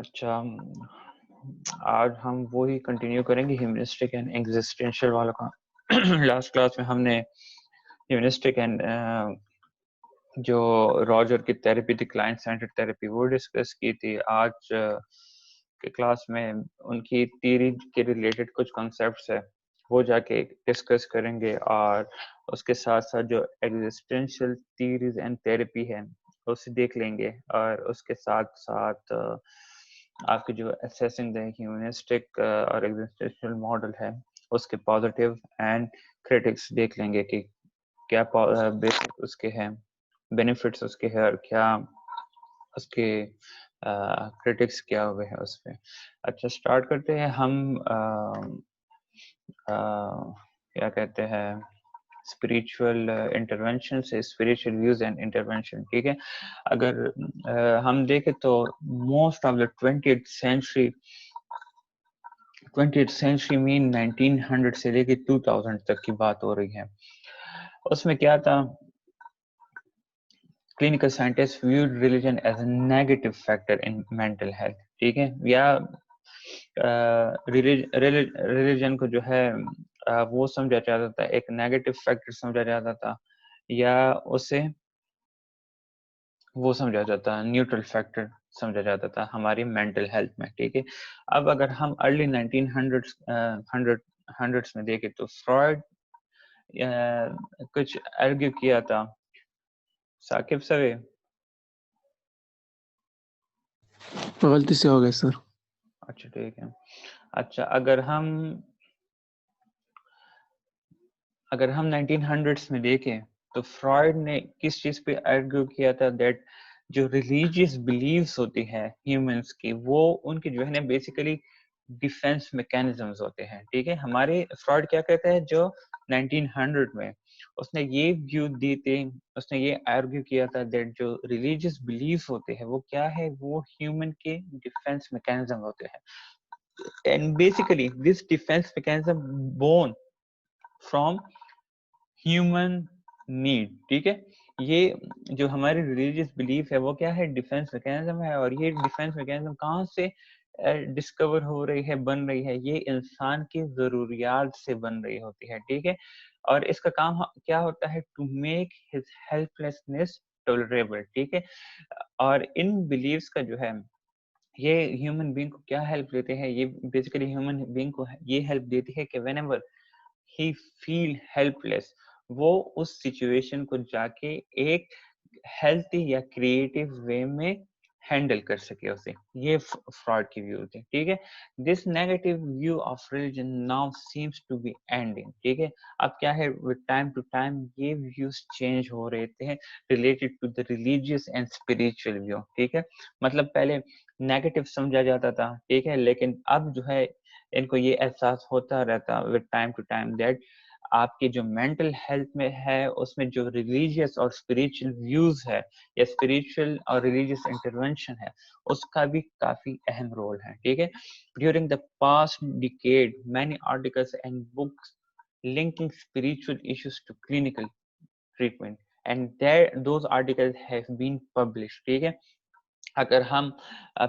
اچھا، آج ہم وہی کنٹینیو کریں گے ہیومنسٹک اینڈ ایگزسٹینشیل والا کا. لاسٹ کلاس میں ہم نے ہیومنسٹک اینڈ جو راجر کی تھیراپی تھی، کلائنٹ سینٹرڈ تھیراپی، وہ ڈسکس کی تھی. آج کے کلاس میں ان کی تھیوری کے ریلیٹڈ کچھ کنسیپٹس ہے وہ جا کے ڈسکس کریں گے، اور اس کے ساتھ ساتھ جو ایگزسٹینشیل تھیوریز اینڈ تھیراپی ہے اسے دیکھ لیں گے، اور اس کے ساتھ ساتھ آپ کی جو اسیسنگ دا ہیومنسٹک اور ایگزسٹینشیل ماڈل ہے اس کے پازیٹیو اینڈ کریٹکس دیکھ لیں گے کہ کیا بیسک اس کے ہیں، بینیفٹس اس کے ہے، اور کیا اس کے کرٹکس کیا ہوئے ہیں اس پہ. اچھا، سٹارٹ کرتے ہیں ہم کیا کہتے ہیں اسپریچول انٹرونشن سے، اسپریچول ویوز اینڈ انٹرونشن. ٹھیک ہے، اگر ہم دیکھیں تو most of the 20th century مین 1900 سے لے کے 2000 تک کی بات ہو رہی ہے. اس میں کیا تھا، clinical scientists viewed religion as a negative factor in mental health. ٹھیک ہے، یا ریلیجن کو جو ہے وہ سمجھا جاتا تھا، ایک نیگیٹو فیکٹر سمجھا جاتا تھا، یا اسے وہ سمجھا جاتا نیوٹرل فیکٹر سمجھا جاتا تھا ہماری مینٹل ہیلتھ میں. ٹھیک ہے، اب اگر ہم ارلی 1900s میں دیکھیں تو فرائڈ کچھ ارگیو کیا تھا. ثاقب سوے غلطی سے ہو گئے سر. اچھا ٹھیک ہے. اچھا، اگر ہم 1900s میں دیکھیں تو فرائڈ نے کس چیز پہ آرگیو کیا تھا، دیٹ جو ریلیجیس بلیفز ہوتی ہیں ہیومنس کی، وہ ان کی جو ہے نا بیسیکلی ڈیفینس میکینزمز ہوتے ہیں. ٹھیک ہے، ہمارے فرائڈ کیا کہتا ہے، جو 1900 میں اس نے یہ ویو دی تھی، اس نے یہ آرگیو کیا تھا دیٹ جو ریلیجیس بلیفز ہوتے ہیں وہ کیا ہے، وہ ہیومن کے ڈیفینس میکینزم ہوتے ہیں. And basically this defence mechanism born from human need. ٹھیک ہے، یہ جو ہماری ریلیجیس بلیف ہے وہ کیا ہے، ڈیفینس میکینزم ہے. اور یہ ڈیفینس میکینزم کہاں سے ڈسکور ہو رہی ہے، بن رہی ہے، یہ انسان کی ضروریات سے بن رہی ہوتی ہے. ٹھیک ہے، اور اس کا کام کیا ہوتا ہے، to make his helplessness tolerable. ٹھیک ہے، اور ان بلیفس کا جو ہے یہ ہیومن بینگ کو کیا ہیلپ دیتے ہیں، یہ بیسیکلی ہیومن بینگ کو یہ ہیلپ دیتی ہے کہ whenever he feel helpless, وہ اس سچویشن کو جا کے ایک ہیلتھی یا کریٹو وے میں ہینڈل کر سکے اسے. یہ فراڈ کی ویو تھی. ٹھیک ہے، this negative view of religion now seems to be ending. ٹھیک ہے، اب کیا ہے، ٹائم ٹو ٹائم یہ ویوز چینج ہو رہے تھے related to the religious and spiritual view. ٹھیک ہے، مطلب پہلے نیگیٹو سمجھا جاتا تھا. ٹھیک ہے، لیکن اب جو ہے ان کو یہ احساس ہوتا رہتا with time to time that آپ کی جو مینٹل ہیلتھ میں ہے اس میں جو ریلیجیس اور اسپریچل ویوز ہے یا اسپریچل اور ریلیجیس انٹرونشن ہے اس کا بھی کافی اہم رول ہے. ٹھیک ہے، during the past decade many articles and books linking spiritual issues to clinical treatment and those articles have been published. ٹھیک ہے، اگر ہم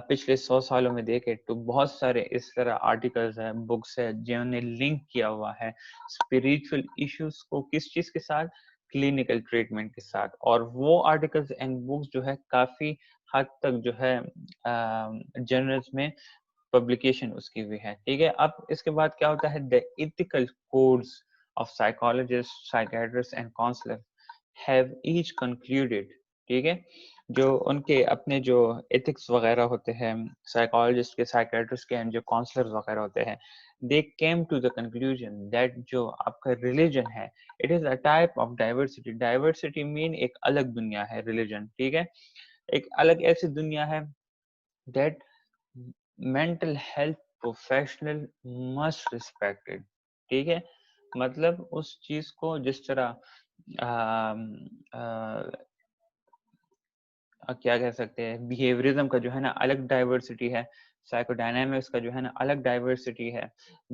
پچھلے 100 سالوں میں دیکھیں تو بہت سارے اس طرح آرٹیکلز ہیں، بکس ہیں جنہوں نے لنک کیا ہوا ہے اسپریچول ایشوز کو کس چیز کے ساتھ، کلینکل ٹریٹمنٹ کے ساتھ. اور وہ آرٹیکلز اینڈ بکس جو ہے کافی حد تک جو ہے جرنلز میں پبلیکیشن اس کی بھی ہے. ٹھیک ہے، اب اس کے بعد کیا ہوتا ہے، the ethical codes of psychologists, psychiatrists and counselors have each concluded. ٹھیک ہے، جو ان کے اپنے جو ایتھکس وغیرہ ہوتے ہیں سائیکالوجسٹ کے، سائیکیٹرسٹ کے، جو کاؤنسلر وغیرہ ہوتے ہیں، they came to the conclusion that جو آپ کا ریلیجن ہے it is a type of diversity. diversity mean ایک الگ دنیا ہے ریلیجن. ٹھیک ہے، ایک الگ ایسی دنیا ہے that mental health professional must respect it. ٹھیک ہے، مطلب اس چیز کو جس طرح کیا کہہ سکتے ہیں، بیہیویئرزم کا جو ہے نا الگ ڈائیورسٹی ہے، سائیکو ڈائنامکس کا جو ہے نا الگ ڈائیورسٹی ہے،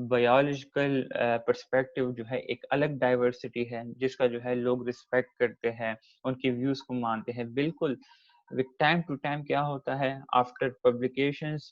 بایولوجیکل پرسپیکٹیو جو ہے ایک الگ ڈائیورسٹی ہے جس کا جو ہے لوگ رسپیکٹ کرتے ہیں، ان کی ویوز کو مانتے ہیں. بالکل ٹائم ٹو ٹائم کیا ہوتا ہے، after publications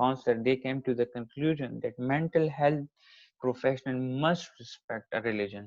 counselors, they came to the conclusion that mental health professional must respect a religion.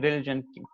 religion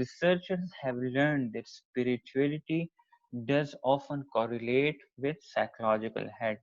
Researchers have learned that spirituality does often correlate with psychological health.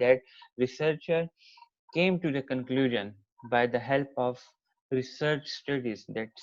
that researcher came to the conclusion by the help of research studies that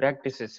practices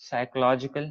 Psychological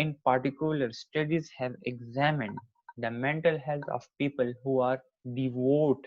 in particular studies have examined the mental health of people who are devout,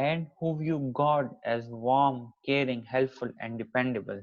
and who view God as warm, caring, helpful and dependable.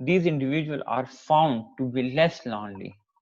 These individuals are found to be less lonely.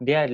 they are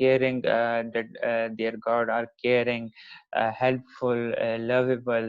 caring, that their God are caring, helpful, lovable,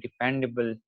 dependable.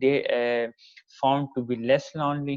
they found to be less lonely.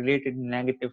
related negative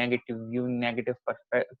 negative view, negative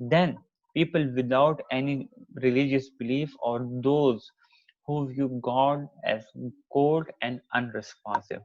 then people without any religious belief or those who view God as cold and unresponsive.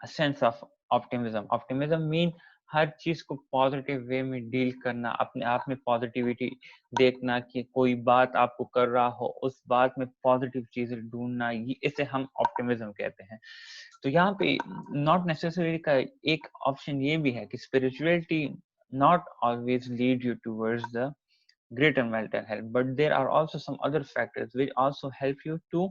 a sense of optimism. Optimism mean ہر چیز کو positive way میں deal کرنا, اپنے آپ میں positivity دیکھنا کہ کوئی بات آپ کو کر رہا ہو اس بات میں پازیٹیو چیزیں ڈھونڈنا, اسے ہم آپٹیمزم کہتے ہیں. تو یہاں پہ ناٹ نیسیسری کا ایک آپشن یہ بھی ہے کہ spirituality not always lead you towards the greater mental health, but there are also some other factors which also help you to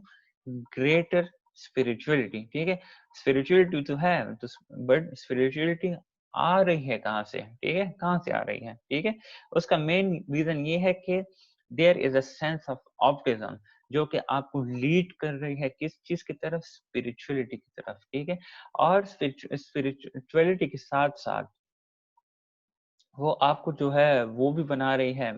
greater spirituality. ٹھیک ہے, spirituality تو ہے تو, but spirituality آ رہی ہے کہاں سے, ٹھیک ہے, کہاں سے آ رہی ہے, ٹھیک ہے. اس کا مین ریزن یہ ہے کہ there is a sense of optimism جو کہ آپ کو لیڈ کر رہی ہے کس چیز کی طرف, spirituality کی طرف, ٹھیک ہے. اور spirituality کے ساتھ ساتھ وہ آپ کو جو ہے وہ بھی بنا رہی ہے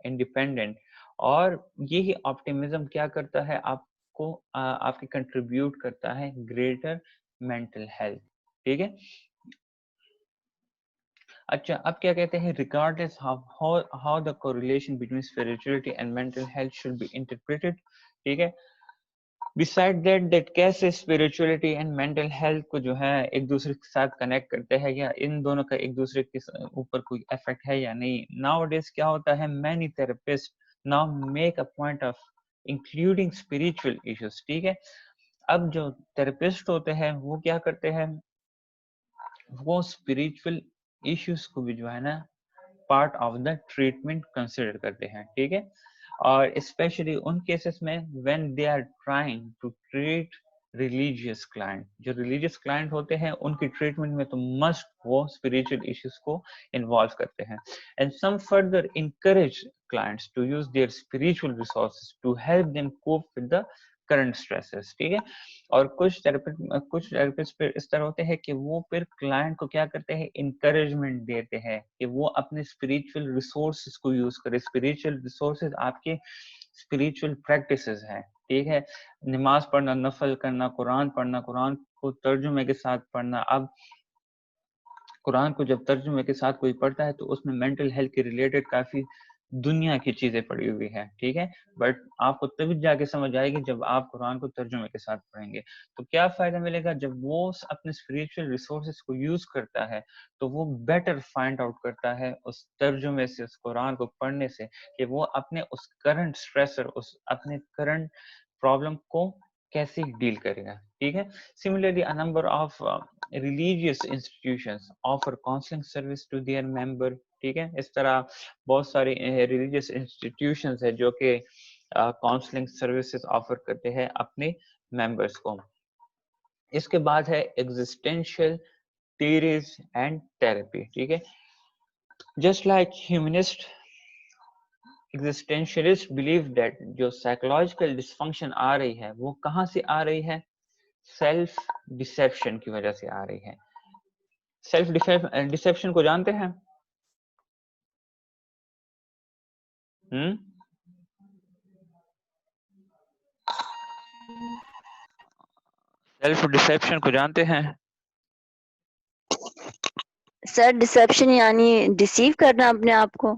انڈیپینڈنٹ, اور یہی آپٹیمزم کیا کرتا ہے آپ کو, آپ کی کنٹریبیوٹ کرتا ہے گریٹر مینٹل ہیلتھ, ٹھیک ہے. اچھا, اب کیا کہتے ہیں, regardless how the correlation between spirituality and mental health should be interpreted, ٹھیک ہے. Beside that کیسے spirituality and mental health کو جو ہے ایک دوسرے کے ساتھ کنیکٹ کرتے ہیں, یا ان دونوں کا ایک دوسرے کے اوپر کوئی افیکٹ ہے یا نہیں. Nowadays کیا ہوتا ہے, many therapists now make a point of including spiritual issues, ٹھیک ہے. اب جو therapist ہوتے ہیں وہ کیا کرتے ہیں, وہ spiritual issues کو بھی جو ہے نا part of the treatment consider کرتے ہیں, ٹھیک ہے. اور اسپیشلی ان کیسز میں when they are trying to treat religious client, جو religious client ہوتے ہیں ان کی ٹریٹمنٹ میں تو must وہ spiritual issues کو انوالو کرتے ہیں. And some further encourage clients to use their spiritual resources to help them cope with the current stresses, ٹھیک ہے. اور کچھ تھراپسٹ پھر اس طرح ہوتے ہیں کہ وہ پھر کلائنٹ کو کیا کرتے ہیں, انکریجمنٹ دیتے ہیں کہ وہ اپنے اسپریچول ریسورسز کو یوز کرے. اسپریچول ریسورسز آپ کے اسپریچول پریکٹسز ہیں, ٹھیک ہے. نماز پڑھنا, نفل کرنا, قرآن پڑھنا, قرآن کو ترجمے کے ساتھ پڑھنا. اب قرآن کو جب ترجمے کے ساتھ کوئی پڑھتا ہے تو اس میں مینٹل ہیلتھ کے ریلیٹڈ کافی دنیا کی چیزیں پڑی ہوئی ہیں, ٹھیک ہے. بٹ آپ کو تبھی جا کے سمجھ آئے گی جب آپ قرآن کو ترجمے کے ساتھ پڑھیں گے. تو کیا فائدہ ملے گا, جب وہ اپنے اسپریچول ریسورسز کو یوز کرتا ہے تو وہ بیٹر فائنڈ آؤٹ کرتا ہے اس ترجمے سے, اس قرآن کو پڑھنے سے, کہ وہ اپنے اس کرنٹ اسٹریسر, اس اپنے کرنٹ پرابلم کو کیسے ڈیل کرے گا, ٹھیک ہے. Similarly, a number of religious institutions offer counseling service to their member, ٹھیک ہے. اس طرح بہت سارے ریلیجیس انسٹیٹیوشنز ہیں جو کہ کاؤنسلنگ سروسز آفر کرتے ہیں اپنے ممبرس کو. اس کے بعد ہے ایگزسٹینشیل تھیریز اینڈ تھراپی, ٹھیک ہے. Just like humanist, existentialist believe that جو سائیکولوجیکل ڈسفنکشن آ رہی ہے وہ کہاں سے آ رہی ہے, سیلف ڈسیپشن کی وجہ سے آ رہی ہے. سیلف ڈسیپشن کو جانتے ہیں, سیلف ڈسیپشن کو جانتے ہیں سر ڈسیپشن یعنی ڈیسیو کرنا اپنے آپ کو.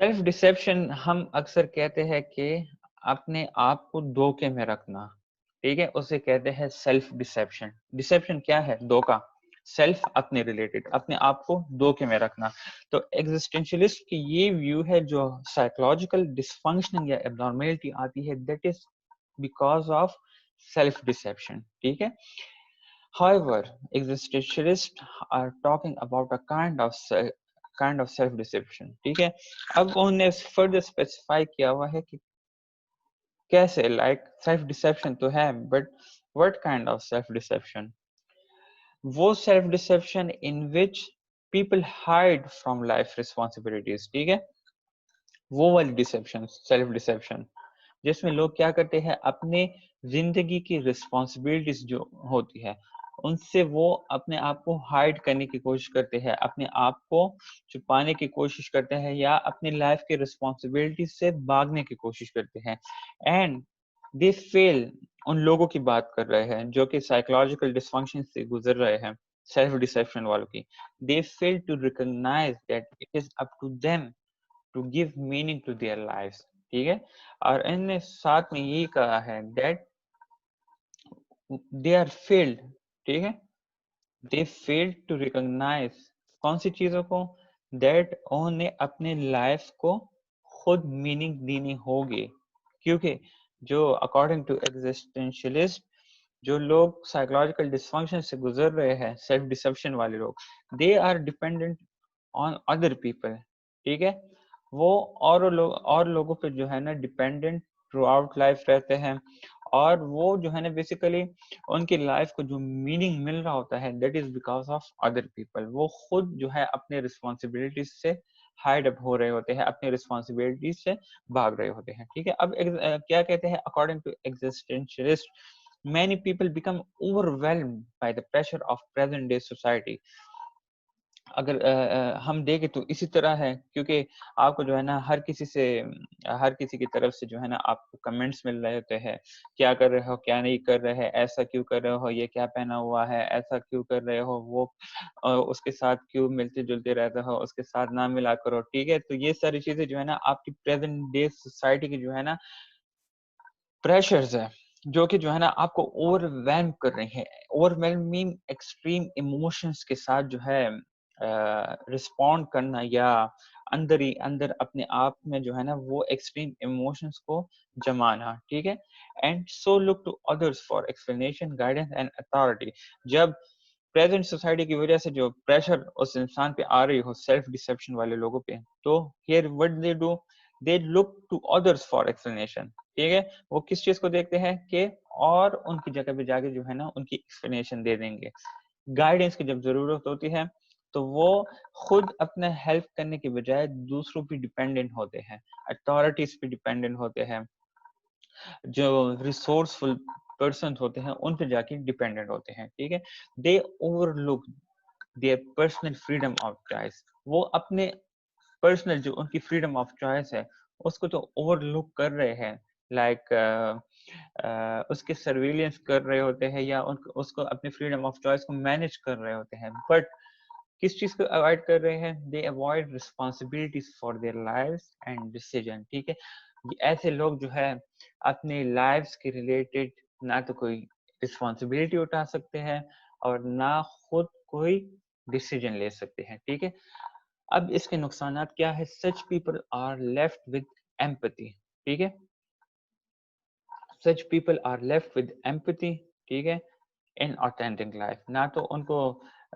سیلف ڈسیپشن ہم اکثر کہتے ہیں کہ اپنے آپ کو دھوکے میں رکھنا, ٹھیک ہے, اسے کہتے ہیں سیلف ڈسیپشن. ڈسیپشن کیا ہے, دھوکا, سیلف اپنے ریلیٹڈ, اپنے آپ کو دھوکے میں رکھنا. تو ایگزسٹینشلسٹ کی یہ ویو ہے, جو سائیکولوجیکل ڈسفنکشن یا ابنارمیلٹی آتی ہے that is because of self deception, ٹھیک ہے. However, existentialists are talking about a kind of self deception, ٹھیک ہے. اب انہوں نے further specify کیا ہوا ہے کہ کیسے, like self deception تو ہے, but what kind of self deception? وہ self deception in which people hide from life responsibilities, ٹھیک ہے. وہ والی ڈسیپشن, سیلف ڈسیپشن جس میں لوگ کیا کرتے ہیں, اپنے زندگی کی رسپانسبلٹیز جو ہوتی ہے ان سے وہ اپنے آپ کو ہائڈ کرنے کی کوشش کرتے ہیں, اپنے آپ کو چھپانے کی کوشش کرتے ہیں, یا اپنی لائف کی رسپانسبلٹیز سے بھاگنے کی کوشش کرتے ہیں. اینڈ دے فیل, ان لوگوں کی بات کر رہے ہیں جو کہ سائیکولوجیکل ڈسفنکشن سے گزر رہے ہیں, سیلف ڈسیپشن والوں کی. They fail to recognize that it is up to them to give meaning to their lives, ٹھیک ہے. اور ان نے ساتھ میں یہی کہا ہے that they are failed, ٹھیک ہے, they failed to recognize کون سی چیزوں کو that انہیں اپنے لائف کو خود میننگ دینی ہوگی. کیونکہ جو اکارڈنگ ٹو ایگزسٹینشلسٹ جو لوگ سائیکولوجیکل ڈسفنکشن سے گزر رہے ہیں, سیلف ڈسپشن والے لوگ, they are dependent on other people. ٹھیک ہے, وہ اور لوگوں پہ جو ہے نا ڈیپینڈنٹ تھرو آؤٹ لائف رہتے ہیں, اور وہ جو ہے نا بیسیکلی ان کی لائف کو جو میننگ مل رہا ہوتا ہے that is because of other people. وہ خود جو ہے اپنے رسپانسبلٹیز سے ہائڈ اپ ہو رہے ہوتے ہیں, اپنے رسپانسبلٹیز سے بھاگ رہے ہوتے ہیں. ٹھیک ہے, اب کیا کہتے ہیں according to existentialist, many people become overwhelmed by the pressure of present day society. اگر ہم دیکھیں تو اسی طرح ہے, کیونکہ آپ کو جو ہے نا ہر کسی کی طرف سے جو ہے نا آپ کو کمنٹس مل رہے ہوتے ہیں, کیا کر رہے ہو, کیا نہیں کر رہے, ایسا کیوں کر رہے ہو, یہ کیا پہنا ہوا ہے, ایسا کیوں کر رہے ہو, وہ اس کے ساتھ کیوں ملتے جلتے رہتے ہو, اس کے ساتھ نہ ملا کرو. ٹھیک ہے, تو یہ ساری چیزیں جو ہے نا آپ کی پریزنٹ ڈے سوسائٹی کی جو ہے نا پریشرز ہے, جو کہ جو ہے نا آپ کو اوور ویلم کر رہی ہے. اوور ویلمنگ ایکسٹریم ایموشنز کے ساتھ جو ہے رسپونڈ کرنا, یا اندر ہی اندر اپنے آپ میں جو ہے نا وہ ایکسٹریم ایموشنز کو جمانا. ٹھیک ہے, and so look to others for explanation, guidance and authority. جب پریزنٹ سوسائٹی کی وجہ سے جو پریشر اس انسان پہ آ رہی ہو, سیلف ڈسپشن والے لوگوں پہ, تو here what they do, they look to others for explanation. ٹھیک ہے, وہ کس چیز کو دیکھتے ہیں کہ اور ان کی جگہ پہ جا کے جو ہے نا ان کی ایکسپلینیشن دے دیں گے. گائیڈنس کی جب ضرورت ہوتی ہے تو وہ خود اپنا ہیلپ کرنے کے بجائے دوسروں پہ ڈیپینڈنٹ ہوتے ہیں, اتھارٹیز پہ ڈیپینڈنٹ ہوتے ہیں, جو ریسورسفل پرسن ہوتے ہیں ان پہ جا کے ڈیپینڈنٹ ہوتے ہیں. ٹھیک ہے, they overlook their personal freedom of choice. وہ اپنے پرسنل جو ان کی فریڈم آف چوائس ہے اس کو تو اوور لک کر رہے ہیں, لائک اس کے سرویلنس کر رہے ہوتے ہیں, یا اس کو اپنی فریڈم آف چوائس کو مینج کر رہے ہوتے ہیں. بٹ کس چیز کو اوائڈ کر رہے ہیں, they avoid responsibilities for their lives and decision. ٹھیک ہے, ایسے لوگ جو ہے اپنی لائفز کے ریلیٹڈ نہ تو کوئی رسپانسبلٹی اٹھا سکتے ہیں اور نہ خود کوئی ڈیسیجن لے سکتے ہیں. ٹھیک ہے, اب اس کے نقصانات کیا ہے, such people are left with empathy. ٹھیک ہے, such people are left with empathy. ٹھیک ہے, ان آتھینٹک لائف. نہ تو ان کو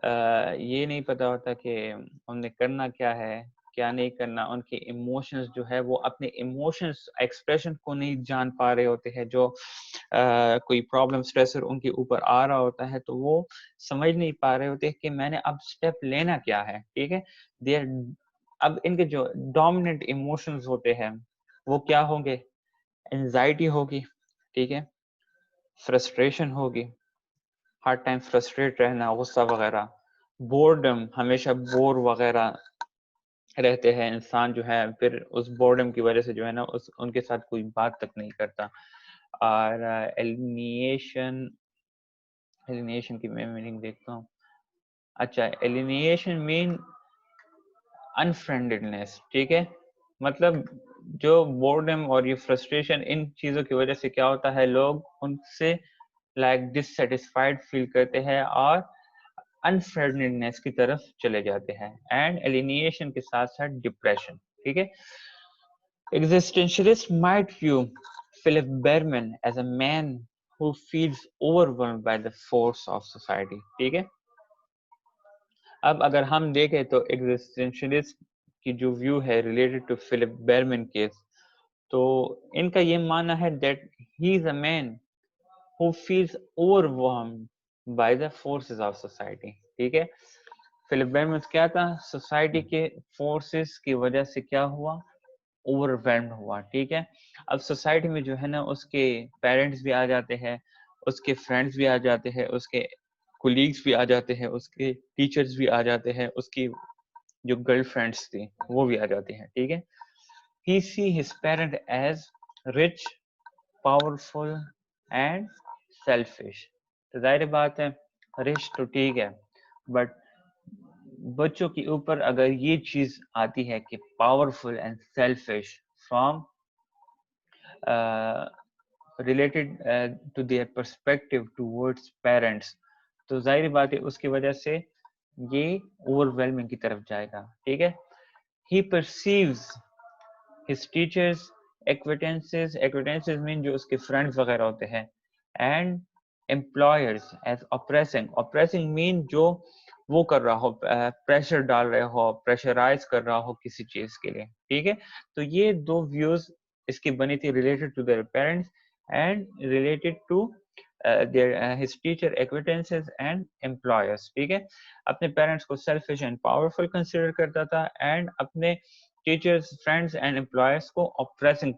یہ نہیں پتا ہوتا کہ انہیں کرنا کیا ہے, کیا نہیں کرنا. ان کے ایموشنز جو ہے وہ اپنے ایموشنز ایکسپریشن کو نہیں جان پا رہے ہوتے ہیں. جو کوئی پرابلم اسٹریسر ان کے اوپر آ رہا ہوتا ہے تو وہ سمجھ نہیں پا رہے ہوتے کہ میں نے اب اسٹیپ لینا کیا ہے. ٹھیک ہے, اب ان کے جو ڈومیننٹ ایموشنز ہوتے ہیں وہ کیا ہوں گے, اینزائٹی ہوگی. ٹھیک ہے, فرسٹریشن ہوگی, ہر ٹائم فرسٹریٹ رہنا, غصہ وغیرہ, بورڈم, ہمیشہ بور وغیرہ رہتے ہیں انسان جو ہے, پھر اس بورڈم کی وجہ سے جو ہے نا ان کے ساتھ کوئی بات تک نہیں کرتا. اور ایلینیشن کی میں میننگ دیکھتا ہوں. اچھا, ایلینیشن مین انفرینڈڈنیس. ٹھیک ہے, مطلب جو بورڈم اور یہ فرسٹریشن, ان چیزوں کی وجہ سے کیا ہوتا ہے, لوگ ان سے لائک ڈسسیٹسفائیڈ فیل کرتے ہیں اور انفرینڈڈنیس کی طرف چلے جاتے ہیں, اینڈ ایلینیشن کے ساتھ ساتھ ڈپریشن. ٹھیک ہے, existentialist might view Philip Berman as a man who feels overwhelmed by the force of society. ٹھیک ہے, اب اگر ہم دیکھیں تو ایگزسٹینشلسٹ کی جو ویو ہے ریلیٹڈ ٹو فلپ بیرمن کیس, تو ان کا یہ ماننا ہے that he is a man who feels overwhelmed by the forces of society. ٹھیک ہے, فلپ بیرمن کیا تھا, سوسائٹی کے فورسز کی وجہ سے کیا ہوا, اوور ویلمڈ ہوا. ٹھیک ہے, اب سوسائٹی میں جو ہے نا اس کے پیرنٹس بھی آ جاتے ہیں, اس کے فرینڈس بھی آ جاتے ہیں, اس کے کولیگس بھی آ جاتے ہیں, اس کے ٹیچرز بھی آ جاتے ہیں, اس کی جو گرل فرینڈس تھی وہ بھی آ جاتی ہیں. ٹھیک ہے, he see his parent as rich, powerful and selfish. تو ظاہر بات ہے رچ تو ٹھیک ہے, بٹ بچوں کے اوپر اگر یہ چیز آتی ہے کہ powerful and selfish from related to their perspective towards parents, تو ظاہر بات ہے اس کی وجہ سے یہ اوور ویلمنگ کی طرف جائے گا. ٹھیک ہے. He perceives his teachers acquaintances mean جو اس کے فرینڈز وغیرہ ہوتے ہیں, and employers as oppressing mean جو وہ کر رہا ہو, پریشر ڈال رہے ہو, پریشرائز کر رہا ہو کسی چیز کے لیے. ٹھیک ہے. تو یہ دو ویوز اس کی بنی تھی related to their parents and related to his teacher acquaintances and employers. ٹھیک ہے. اپنے پیرنٹس کو سیلفش اینڈ پاورفل کنسیڈر کرتا تھا, اینڈ اپنے ٹیچرز, فرینڈز اینڈ امپلائرس کو oppressing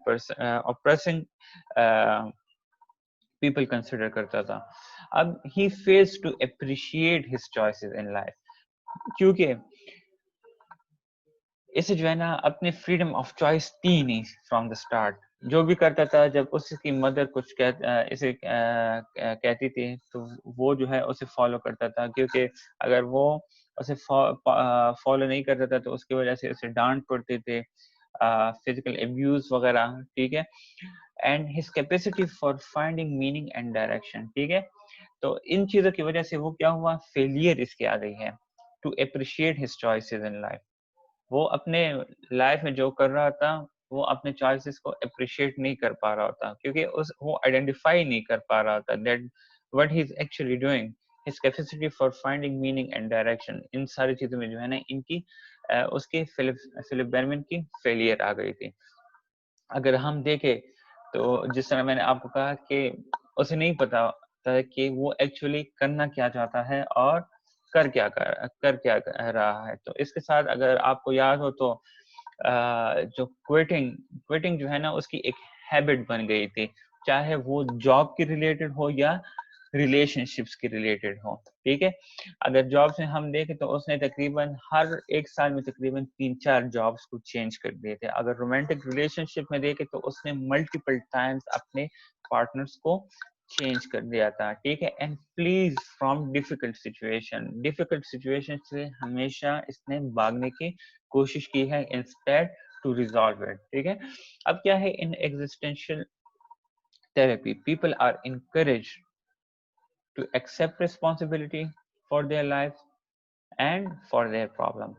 people کنسیڈر کرتا تھا. اب he fails to appreciate his choices in life, کیونکہ اسے جو ہے نا اپنی فریڈم آف چوائس تھی نہیں فرام دا اسٹارٹ. جو بھی کرتا تھا, جب اس کی مدر کچھ اسے کہتی تھی تو وہ جو ہے اسے فالو کرتا تھا, کیونکہ اگر وہ اسے فالو نہیں کرتا تھا تو اس کی وجہ سے اسے ڈانٹ پڑتے تھے, فزیکل ابیوز وغیرہ. ٹھیک ہے. And his capacity for finding meaning and direction. ٹھیک ہے. تو ان چیزوں کی وجہ سے وہ کیا ہوا, فیلئر اس کی آ گئی ہے to appreciate his choices in life. وہ اپنے لائف میں جو کر رہا تھا وہ اپنے چوائسز کو اپریشیٹ نہیں کر پا رہا تھا, کیونکہ وہ آئیڈینٹیفائی نہیں کر پا رہا تھا that what he is actually doing, his capacity for finding meaning and direction. ان ساری چیزوں میں جو ہے نا ان کی اس کے فلپ برمن کی فیلئر آ گئی تھی. اگر ہم دیکھیں تو جس طرح میں نے آپ کو کہا کہ اسے نہیں پتا تھا کہ وہ ایکچولی کرنا کیا چاہتا ہے اور کر کیا رہا ہے. تو اس کے ساتھ اگر آپ کو یاد ہو تو جو کوئٹنگ جو ہے نا اس کی ایک ہیبٹ بن گئی تھی, چاہے وہ جاب کی ریلیٹڈ ہو یا ریلیشن شپس کی ریلیٹڈ ہو. ٹھیک ہے. اگر جاب سے ہم دیکھیں تو اس نے تقریباً ہر ایک سال میں تقریباً 3-4 جابس کو چینج کر دیے تھے. اگر رومانٹک ریلیشن شپ میں دیکھیں تو اس نے ملٹیپل ٹائمز اپنے پارٹنرس کو چینج کر دیا تھا. ٹھیک ہے. And please from difficult situation سے ہمیشہ اس نے بھاگنے کی کوشش کی ہے انسٹیڈ ٹو ریزالو اٹ. ٹھیک ہے. اب کیا ہے, ان existential therapy people are encouraged to accept responsibility for their lives and for their problem.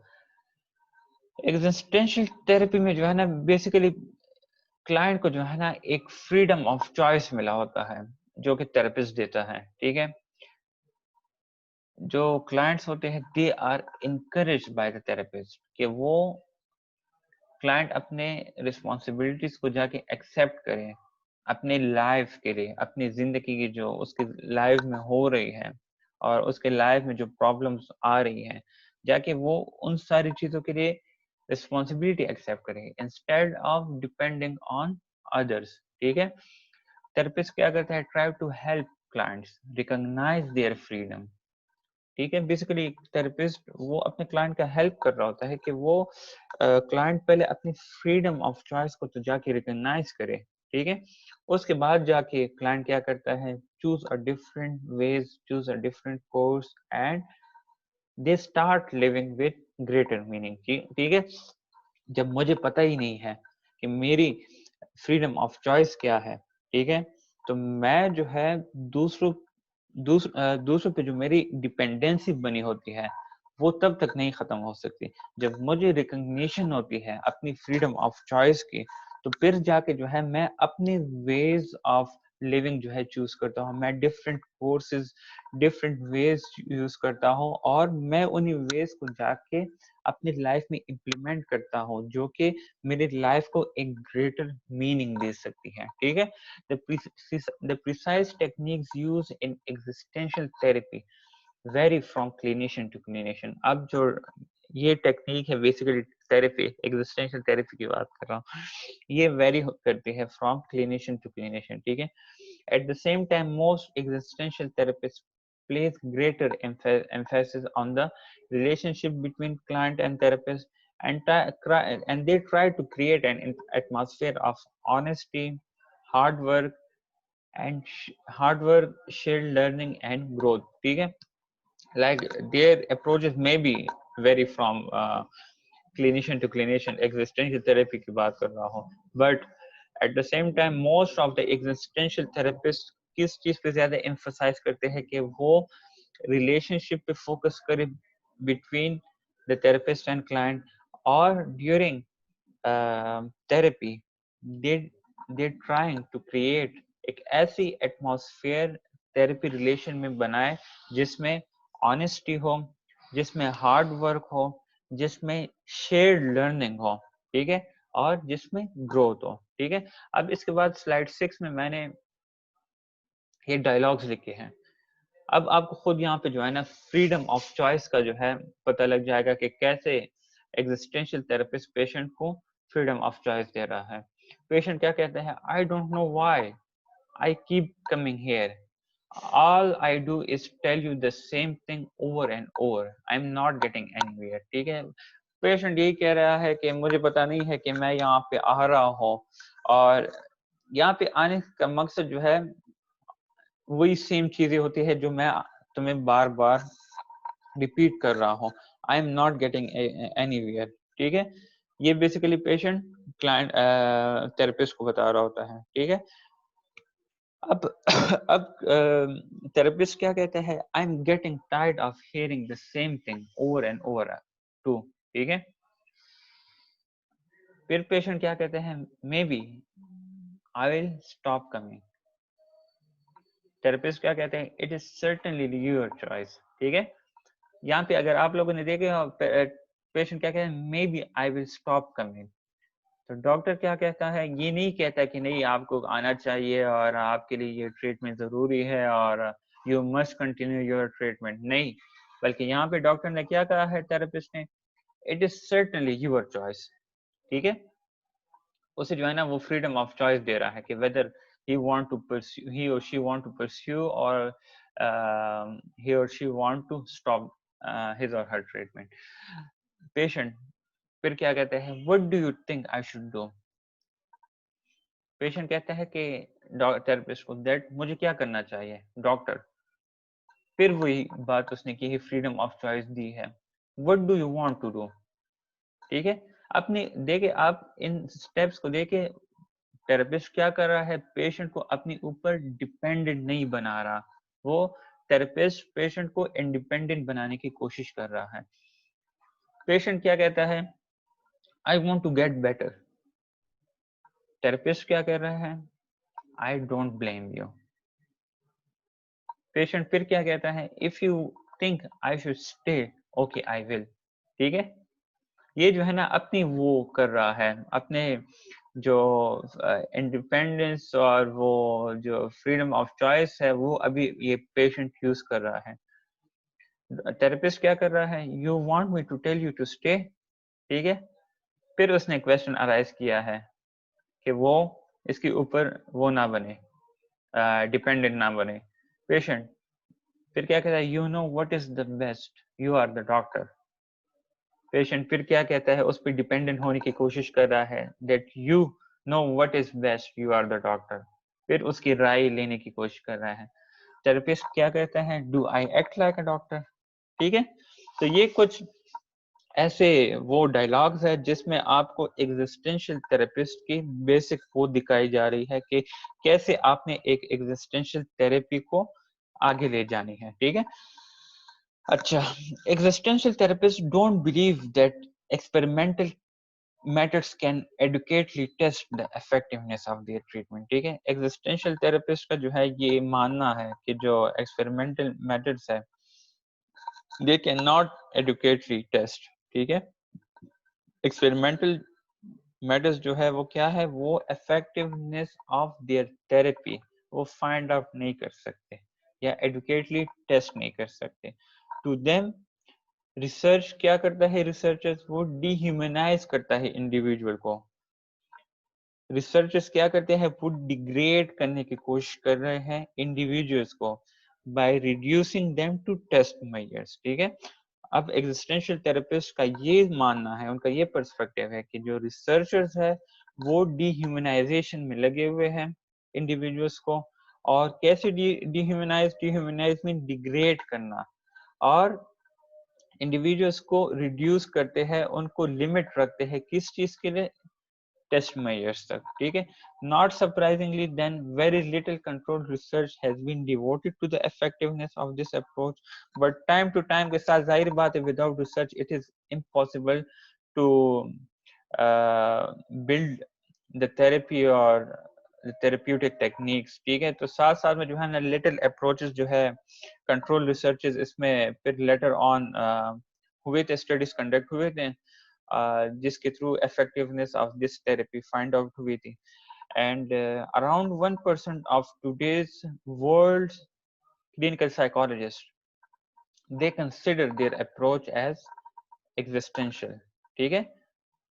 Existential therapy میں جو ہے نا بیسیکلی کلائنٹ کو جو ہے نا ایک فریڈم آف چوائس ملا ہوتا ہے جو کہ تھراپسٹ دیتا ہے. ٹھیک ہے. جو کلائنٹس ہوتے ہیں they are encouraged by the therapist کہ وہ کلائنٹ اپنے رسپانسبلٹیز کو جا کے ایکسیپٹ کریں اپنے لائف کے لیے, اپنی زندگی کی جو اس کی لائف میں ہو رہی ہے اور اس کے لائف میں جو پرابلمس آ رہی ہیں, جا کے وہ ان ساری چیزوں کے لیے رسپانسبلٹی ایکسیپٹ کریں instead of depending on others. ٹھیک ہے. تھراپسٹ کیا کرتا ہے, try to help clients recognize their freedom. ٹھیک ہے. بیسیکلی تھراپسٹ وہ اپنے کلائنٹ کا ہیلپ کر رہا ہوتا ہے کہ وہ کلائنٹ پہلے اپنی فریڈم آف چوائس کو تو جا کے ریکگنائز کرے. ٹھیک ہے. اس کے بعد جا کے کلائنٹ کیا کرتا ہے, choose a different ways, choose a different course and they start living with greater meaning. ٹھیک ہے. جب مجھے پتہ ہی نہیں ہے کہ میری فریڈم آف چوائس کیا ہے, ٹھیک ہے, تو میں جو ہے دوسروں پہ جو میری ڈپینڈنسی بنی ہوتی ہے وہ تب تک نہیں ختم ہو سکتی. جب مجھے ریکگنیشن ہوتی ہے اپنی فریڈم آف چوائس کی تو پھر جا کے جو ہے میں اپنی ویز آف لیونگ جو ہے چوز کرتا ہوں, میں different courses different ways use کرتا ہوں اور میں انہی ویز کو جا کے اپنی لائف میں امپلیمنٹ کرتا ہوں جو کہ میری لائف کو ایک گریٹر میننگ دے سکتی ہے. ٹھیک ہے. The precise techniques used in existential therapy vary from clinician to clinician. اب جو یہ ٹیکنیک ہے بیسیکلی تھراپی, ایگزسٹینشیل تھراپی کی بات کر رہا ہوں, یہ ویری کرتی ہے فرام کلینیشین ٹو کلینیشین. ٹھیک ہے. At the same time, most existential therapists place greater emphasis on the relationship between client and therapist, and they try to create an atmosphere of honesty, hard work, shared learning and growth. ٹھیک ہے. Like their approaches may be vary from clinician to clinician. Existential therapy کی بات کر رہا ہوں, but at the same time most of the existential therapists کس چیز پہ زیادہ emphasize کرتے ہیں کہ وہ ریلیشن شپ پہ فوکس کرے between the therapist and client, اور during therapy they're trying to create ایک ایسی ایٹماسفیئر تھراپی ریلیشن میں بنائے جس میں آنیسٹی ہو, جس میں ہارڈ ورک ہو, جس میں شیئرڈ لرننگ ہو, ٹھیک ہے, اور جس میں گروتھ ہو, ٹھیک ہے. اب اس کے بعد سلائڈ 6 میں نے یہ ڈائلاگز لکھے ہیں. اب آپ کو خود یہاں پہ جو ہے نا فریڈم آف چوائس کا جو ہے پتہ لگ جائے گا کہ کیسے ایگزسٹینشیل تھراپسٹ پیشنٹ کو فریڈم آف چوائس دے رہا ہے. پیشنٹ کیا کہتا ہے, I don't know why I keep coming here. All I do is tell you the same thing over and over. I'm not getting anywhere. ٹھیک ہے, patient یہی کہہ رہا ہے کہ مجھے پتا نہیں ہے کہ میں یہاں پہ آ رہا ہوں, اور یہاں پہ آنے کا مقصد جو ہے وہی سیم چیزیں ہوتی ہے جو میں تمہیں بار بار ریپیٹ کر رہا ہوں. I am not getting anywhere. ٹھیک ہے, یہ بیسیکلی پیشنٹ کلائنٹ تھراپسٹ کو بتا رہا ہوتا ہے. ٹھیک ہے, اب تھراپسٹ کیا کہتا ہے, I am getting tired of hearing the same thing over and over too. ٹھیک ہے, پھر پیشنٹ کیا کہتے ہیں, maybe I will stop coming. Therapist کیا کہتے ہیں, it is certainly your choice. ٹھیک ہے, یہاں پہ اگر آپ لوگوں نے دیکھا پیشنٹ کیا کہتے ہیں, maybe I will stop coming. تو ڈاکٹر کیا کہتا ہے, یہ نہیں کہتا کہ نہیں آپ کو آنا چاہیے اور آپ کے لیے یہ ٹریٹمنٹ ضروری ہے اور you must continue your treatment. نہیں, بلکہ یہاں پہ ڈاکٹر نے کیا کہا ہے تھراپسٹ نے, it is certainly your choice. ٹھیک ہے, اسے جو ہے نا وہ فریڈم آف چوائس دے رہا ہے کہ whether he or she want to pursue or he or she want to stop his or her treatment. Patient پھر کیا کہتے ہیں, what do you think I should do. Patient کہتا ہے کہ تھراپسٹ کو, that مجھے کیا کرنا چاہیے. ڈاکٹر پھر وہی بات اس نے کی, فریڈم آف چوائس دی ہے, what do you want to do. ٹھیک ہے, اپنے دیکھے آپ ان سٹیپس کو دیکھے تھراپسٹ کیا کر رہا ہے, پیشنٹ کو اپنے اوپر ڈیپینڈنٹ نہیں بنا رہا, وہ تھراپسٹ پیشنٹ کو انڈیپینڈنٹ بنانے کی کوشش کر رہا ہے. پیشنٹ کیا کہتا ہے, I want to get better. Therapist کیا کہہ رہا ہے, I don't blame you. Patient پھر کیا کہتا ہے, if you think I should stay, okay I will. ٹھیک ہے, یہ جو ہے نا اپنی وہ کر رہا ہے, اپنے جو انڈیپینڈنس اور وہ جو فریڈم آف چوائس ہے وہ ابھی یہ پیشنٹ یوز کر رہا ہے. تھراپسٹ کیا کر رہا ہے, you want me to tell you to stay. ٹھیک ہے, پھر اس نے کویسچن ارائز کیا ہے کہ وہ اس کے اوپر وہ نہ بنے, ڈیپینڈنٹ نہ بنے. پیشنٹ پھر کیا کہتا ہے, you know what is the best, you are the doctor. Patient پھر کیا کہتا ہے, اس پہ ڈیپینڈنٹ ہونے کی کوشش کر رہا ہے, that you know what is best, you are the doctor. پھر اس کی رائے لینے کی کوشش کر رہا ہے. تھراپسٹ کیا کہتا ہے, do I act like a doctor. ٹھیک ہے, تو یہ کچھ ایسے وہ ڈائلاگز ہے جس میں آپ کو ایگزسٹینشیل تھراپسٹ کی بیسک وہ دکھائی جا رہی ہے کہ کیسے آپ نے ایک ایگزسٹینشیل تھراپی کو آگے لے جانی ہے. ٹھیک ہے, اچھا, existential therapist don't believe that experimental methods can adequately test the effectiveness of their treatment. ٹھیک ہے, ایگزسٹینشیل تھراپسٹ کا جو ہے یہ ماننا ہے کہ جو ایکسپیریمنٹل میتھڈز ہے they cannot adequately test. ٹھیک ہے, ایکسپیریمنٹل میتھڈز جو ہے وہ کیا ہے, وہ effectiveness of their therapy وہ فائنڈ آؤٹ نہیں کر سکتے یا ایڈوکیٹلی ٹیسٹ نہیں کر سکتے. ٹو دیم ریسرچ کیا کرتا ہے, ریسرچرز وہ ڈی ہیومنائز کرتا ہے انڈیویجول کو. ریسرچرز کیا کرتے ہیں, وہ ڈیگریڈ کرنے کی کوشش کر رہے ہیں انڈیویجولز کو by reducing them to test measures. ٹھیک ہے, اب ایگزسٹینشیل تھراپسٹ کا یہ ماننا ہے, ان کا یہ پرسپیکٹیو ہے کہ جو ریسرچرز ہے وہ ڈی ہیومنائزیشن میں لگے ہوئے ہیں انڈیویجولس کو, اور کیسے ڈی ہیومنائز میں ڈیگریڈ کرنا, اور انڈیویجولس کو ریڈیوس کرتے ہیں, ان کو لمٹ رکھتے ہیں کس چیز کے لیے, ٹیسٹ میئرس تک. ٹھیک ہے. Not surprisingly then very little controlled research has been devoted to the effectiveness of this approach, but time to time کے ساتھ ظاہر بات ہے without research it is impossible to build the therapy or the therapeutic techniques. ٹھیک ہے. تو ساتھ ساتھ میں جو ہے نا little approaches جو ہے control researches اس میں پھر later on ہوئے تھے, اسٹڈیز کنڈکٹ ہوئے تھے جس کے through effectiveness of this therapy find out ہوئی تھی. And around 1% of today's world's clinical psychologists, they consider their approach as existential. ٹھیک ہے.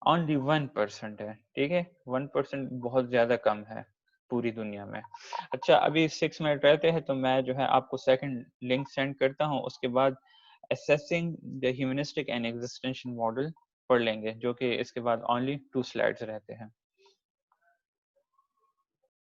only 1% ہے. ٹھیک ہے. 1% بہت زیادہ کم ہے پوری دنیا میں. اچھا ابھی 6 منٹ رہتے ہیں تو میں جو ہے آپ کو سیکنڈ لنک سینڈ کرتا ہوں, اس کے بعد assessing the humanistic and existential model پڑھ لیں گے, جو کہ اس کے بعد only 2 slides رہتے ہیں.